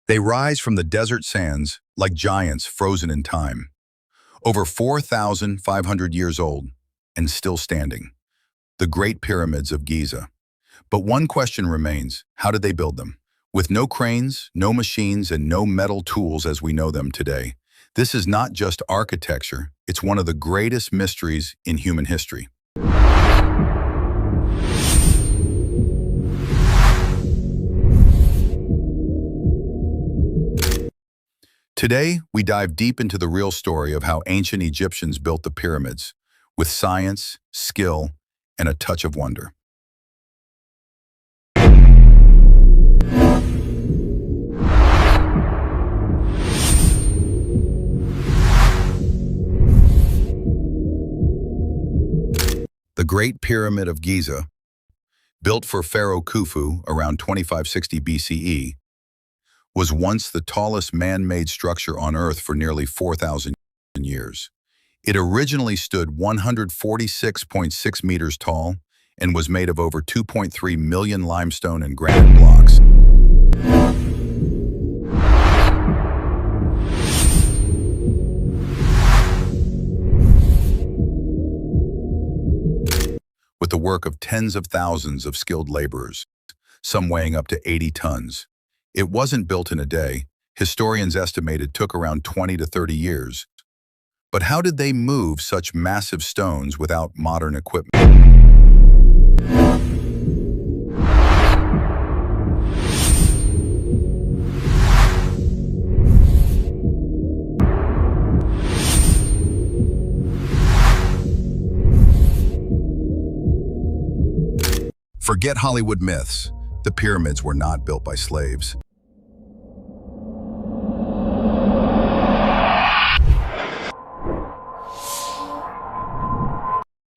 They rise from the desert sands like giants frozen in time, over 4,500 years old and still standing. The Great Pyramids of Giza. But one question remains: how did they build them? With no cranes, no machines, and no metal tools as we know them today, this is not just architecture, it's one of the greatest mysteries in human history. Today, we dive deep into the real story of how ancient Egyptians built the pyramids, with science, skill, and a touch of wonder. The Great Pyramid of Giza, built for Pharaoh Khufu around 2560 BCE, was once the tallest man-made structure on Earth for nearly 4,000 years. It originally stood 146.6 meters tall and was made of over 2.3 million limestone and granite blocks. With the work of tens of thousands of skilled laborers, some weighing up to 80 tons. It wasn't built in a day. Historians estimate it took around 20 to 30 years. But how did they move such massive stones without modern equipment? Forget Hollywood myths. The pyramids were not built by slaves.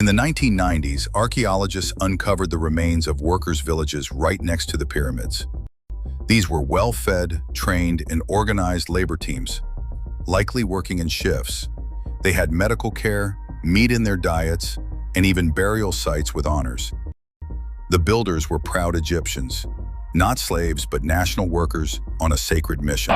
In the 1990s, archaeologists uncovered the remains of workers' villages right next to the pyramids. These were well-fed, trained, and organized labor teams, likely working in shifts. They had medical care, meat in their diets, and even burial sites with honors. The builders were proud Egyptians, not slaves but national workers on a sacred mission.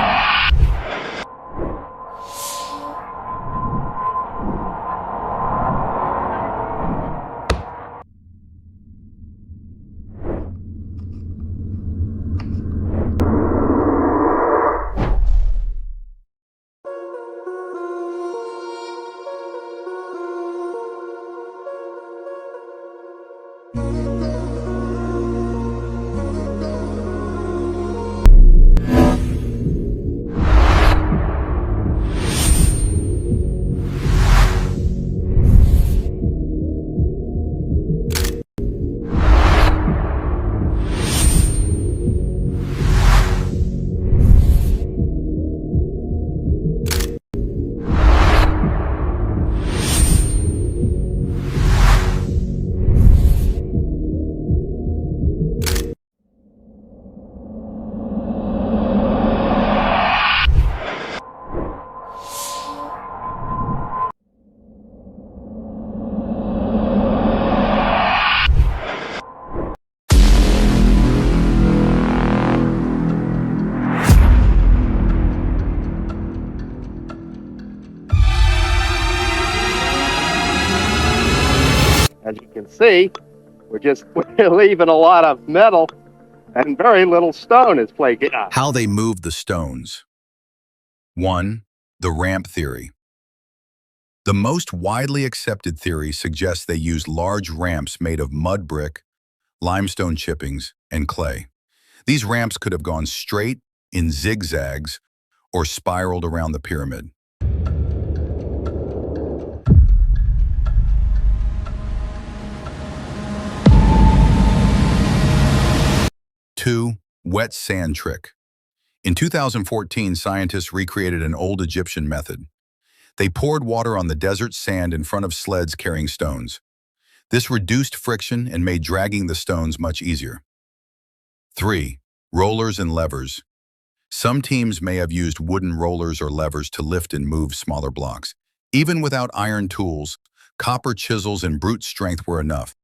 As you can see, we're leaving a lot of metal and very little stone is flaking up. How they moved the stones. 1. The ramp theory. The most widely accepted theory suggests they used large ramps made of mud brick, limestone chippings, and clay. These ramps could have gone straight, in zigzags, or spiraled around the pyramid. 2. Wet sand trick. In 2014, scientists recreated an old Egyptian method. They poured water on the desert sand in front of sleds carrying stones. This reduced friction and made dragging the stones much easier. 3. Rollers and levers. Some teams may have used wooden rollers or levers to lift and move smaller blocks. Even without iron tools, copper chisels and brute strength were enough.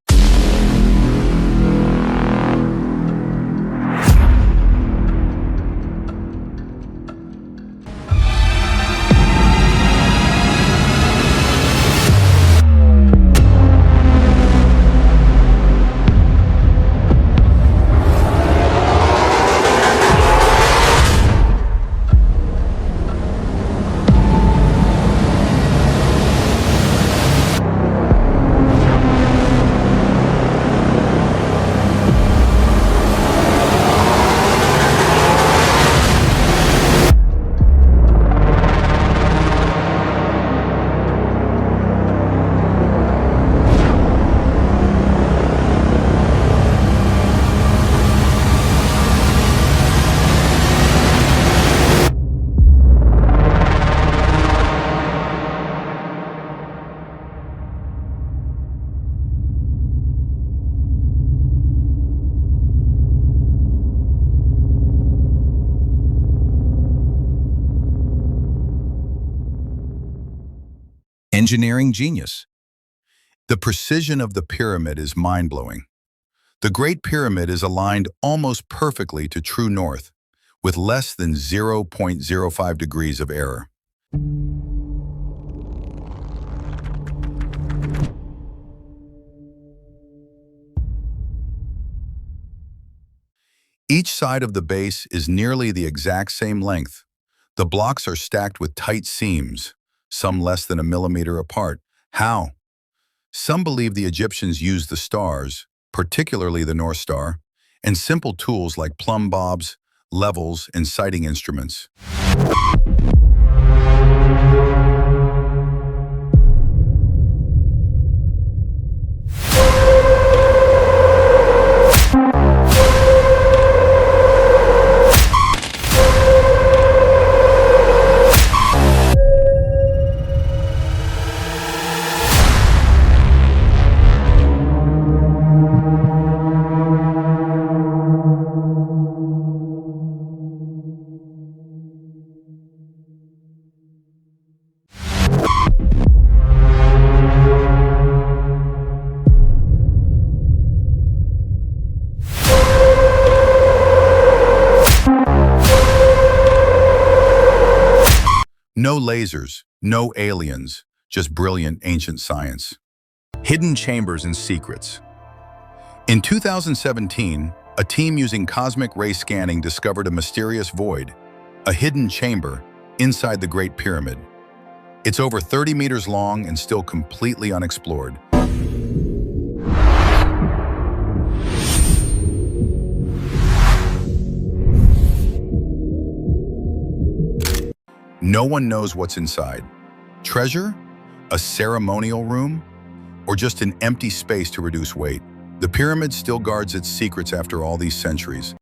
engineering genius. The precision of the pyramid is mind-blowing. The Great Pyramid is aligned almost perfectly to true north, with less than 0.05 degrees of error. Each side of the base is nearly the exact same length. The blocks are stacked with tight seams, some less than a millimeter apart. How? Some believe the Egyptians used the stars, particularly the North Star, and simple tools like plumb bobs, levels, and sighting instruments. No lasers, no aliens, just brilliant ancient science. Hidden chambers and secrets. In 2017, a team using cosmic ray scanning discovered a mysterious void, a hidden chamber inside the Great Pyramid. It's over 30 meters long and still completely unexplored. No one knows what's inside. Treasure? A ceremonial room? Or just an empty space to reduce weight? The pyramid still guards its secrets after all these centuries.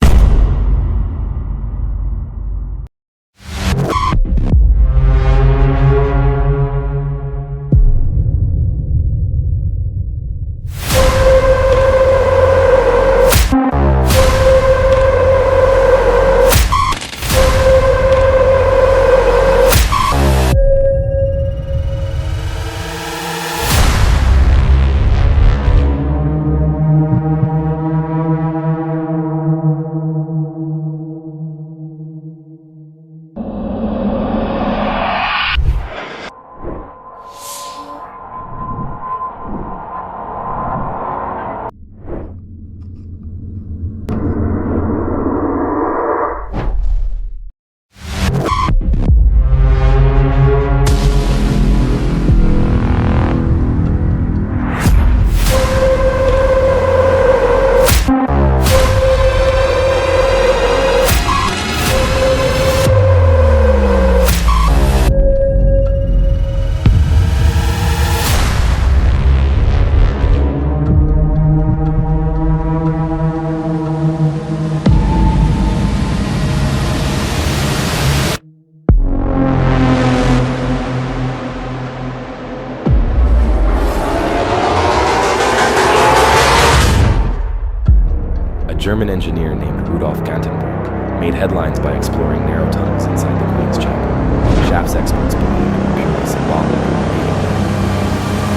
German engineer named Rudolf Gantenbrink made headlines by exploring narrow tunnels inside the Queen's Chapel. Shaft's experts believe it were purely symbolic,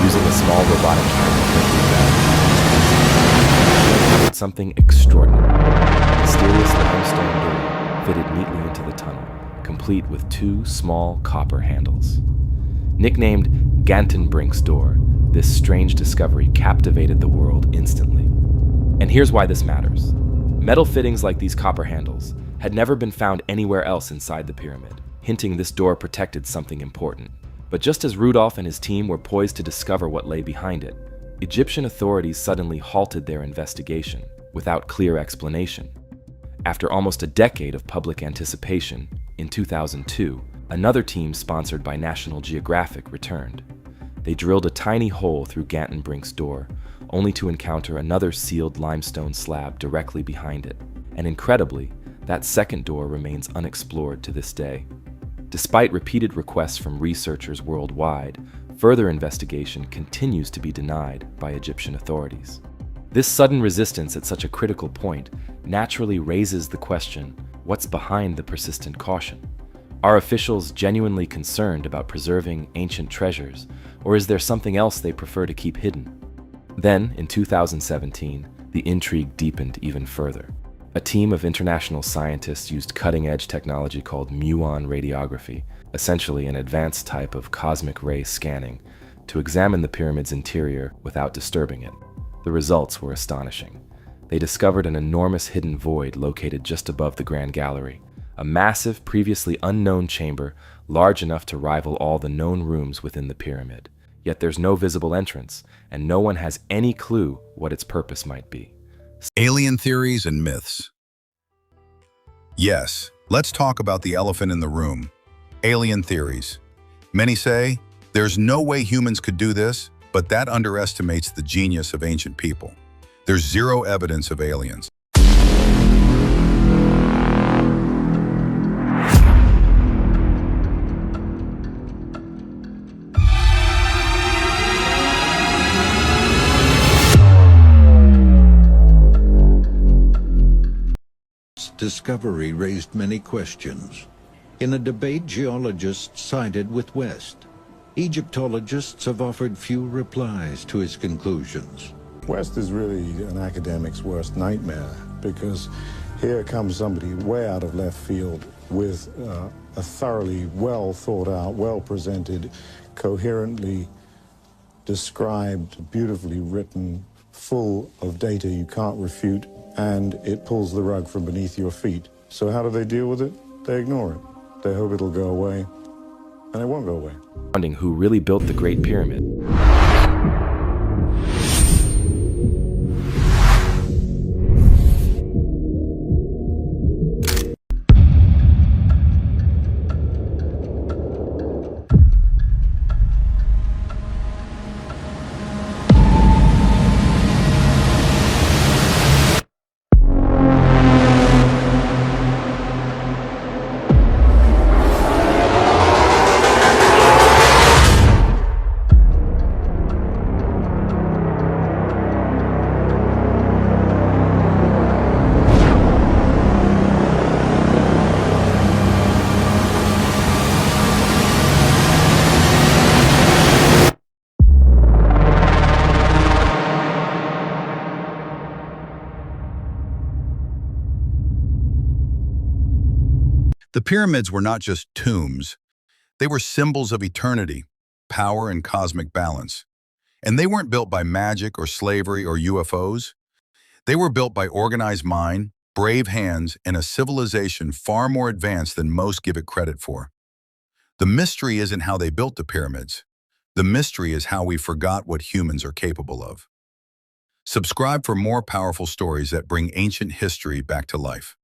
using a small robotic camera to something extraordinary. A mysterious limestone door fitted neatly into the tunnel, complete with two small copper handles. Nicknamed Gantenbrink's door, this strange discovery captivated the world instantly. And here's why this matters. Metal fittings like these copper handles had never been found anywhere else inside the pyramid, hinting this door protected something important. But just as Rudolf and his team were poised to discover what lay behind it, Egyptian authorities suddenly halted their investigation without clear explanation. After almost a decade of public anticipation, in 2002, another team sponsored by National Geographic returned. They drilled a tiny hole through Gantenbrink's door, only to encounter another sealed limestone slab directly behind it. And incredibly, that second door remains unexplored to this day. Despite repeated requests from researchers worldwide, further investigation continues to be denied by Egyptian authorities. This sudden resistance at such a critical point naturally raises the question, what's behind the persistent caution? Are officials genuinely concerned about preserving ancient treasures, or is there something else they prefer to keep hidden? Then, in 2017, the intrigue deepened even further. A team of international scientists used cutting-edge technology called muon radiography, essentially an advanced type of cosmic ray scanning, to examine the pyramid's interior without disturbing it. The results were astonishing. They discovered an enormous hidden void located just above the Grand Gallery, a massive, previously unknown chamber large enough to rival all the known rooms within the pyramid. Yet there's no visible entrance, and no one has any clue what its purpose might be. Alien theories and myths. Yes, let's talk about the elephant in the room. Alien theories. Many say, there's no way humans could do this, but that underestimates the genius of ancient people. There's zero evidence of aliens. Discovery raised many questions. In a debate, geologists sided with West. Egyptologists have offered few replies to his conclusions. West is really an academic's worst nightmare, because here comes somebody way out of left field with a thoroughly well thought out, well presented, coherently described, beautifully written, full of data you can't refute, and it pulls the rug from beneath your feet. So how do they deal with it? They ignore it. They hope it'll go away, and it won't go away. Who really built the Great Pyramid. The pyramids were not just tombs. They were symbols of eternity, power, and cosmic balance. And they weren't built by magic or slavery or UFOs. They were built by organized mind, brave hands, and a civilization far more advanced than most give it credit for. The mystery isn't how they built the pyramids. The mystery is how we forgot what humans are capable of. Subscribe for more powerful stories that bring ancient history back to life.